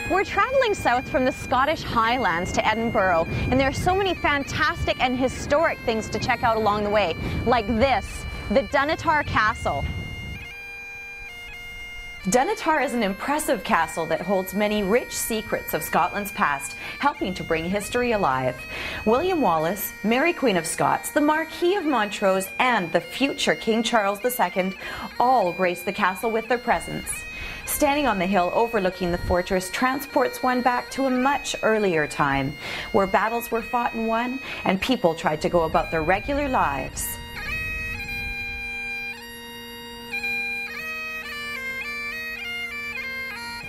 We're traveling south from the Scottish Highlands to Edinburgh, and there are so many fantastic and historic things to check out along the way, like this, the Dunatar Castle. Dunatar is an impressive castle that holds many rich secrets of Scotland's past, helping to bring history alive. William Wallace, Mary Queen of Scots, the Marquis of Montrose, and the future King Charles II all grace the castle with their presence. Standing on the hill overlooking the fortress transports one back to a much earlier time, where battles were fought and won, and people tried to go about their regular lives.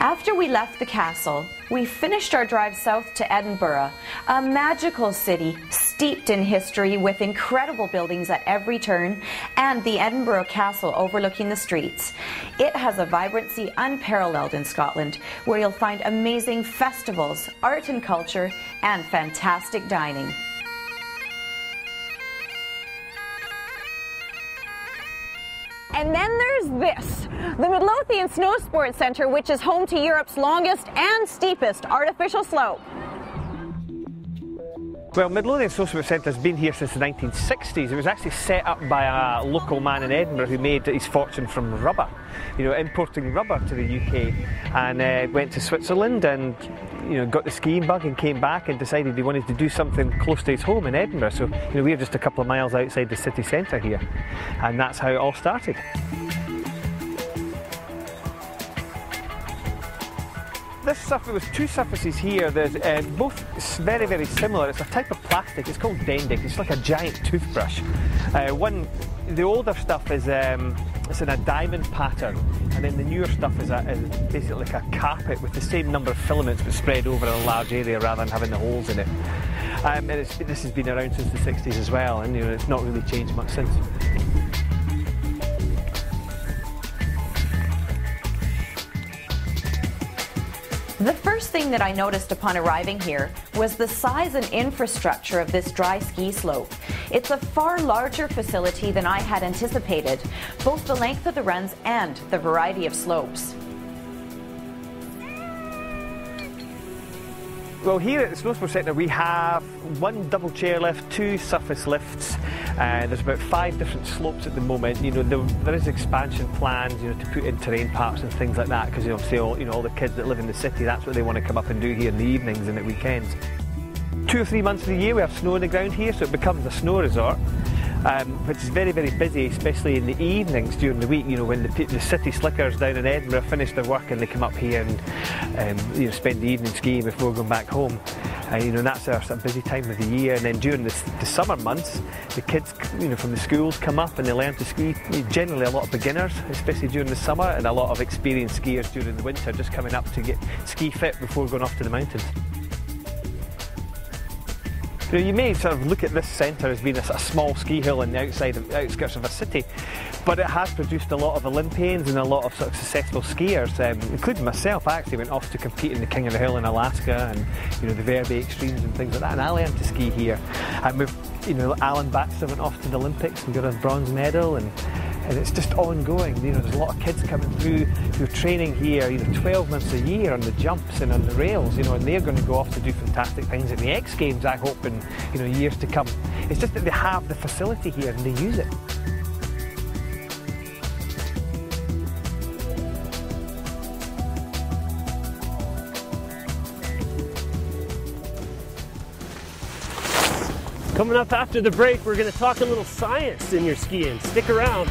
After we left the castle, we finished our drive south to Edinburgh, a magical city steeped in history with incredible buildings at every turn, and the Edinburgh Castle overlooking the streets. It has a vibrancy unparalleled in Scotland, where you'll find amazing festivals, art and culture, and fantastic dining. And then there's this, the Midlothian Snowsports Centre, which is home to Europe's longest and steepest artificial slope. Well, Midlothian Snowsports Centre has been here since the 1960s. It was actually set up by a local man in Edinburgh who made his fortune from rubber, importing rubber to the UK, and went to Switzerland and got the skiing bug and came back and decided he wanted to do something close to his home in Edinburgh. So we're just a couple of miles outside the city centre here, and that's how it all started. This surface, there's two surfaces here. There's both very, very similar. It's a type of plastic. It's called Dendic. It's like a giant toothbrush. The older stuff is it's in a diamond pattern, and then the newer stuff is basically like a carpet with the same number of filaments but spread over a large area rather than having the holes in it. And this has been around since the 60s as well, and it's not really changed much since. The first thing that I noticed upon arriving here was the size and infrastructure of this dry ski slope. It's a far larger facility than I had anticipated, both the length of the runs and the variety of slopes. Well, here at the Snowsports Centre we have one double chairlift, two surface lifts. There's about 5 different slopes at the moment. There is expansion plans, to put in terrain parks and things like that, because obviously all the kids that live in the city, that's what they want to come up and do here in the evenings and at weekends. 2 or 3 months of the year we have snow on the ground here, so it becomes a snow resort, which is very, very busy, especially in the evenings during the week. When the city slickers down in Edinburgh finish their work and they come up here and spend the evening skiing before going back home. That's our sort of busy time of the year. And then during the summer months, the kids from the schools come up and they learn to ski. Generally a lot of beginners, especially during the summer, and a lot of experienced skiers during the winter, just coming up to get ski fit before going off to the mountains. You may sort of look at this centre as being a sort of small ski hill on the outskirts of a city, but it has produced a lot of Olympians and a lot of sort of successful skiers, including myself. I actually went off to compete in the King of the Hill in Alaska and the Verbi Extremes and things like that, and I learned to ski here. And Alan Baxter went off to the Olympics and got a bronze medal, and it's just ongoing. There's a lot of kids coming through who are training here 12 months a year on the jumps and on the rails, and they're going to go off to do fantastic things at the X Games, I hope, in years to come. It's just that they have the facility here and they use it. Coming up after the break, we're going to talk a little science in your skiing. Stick around.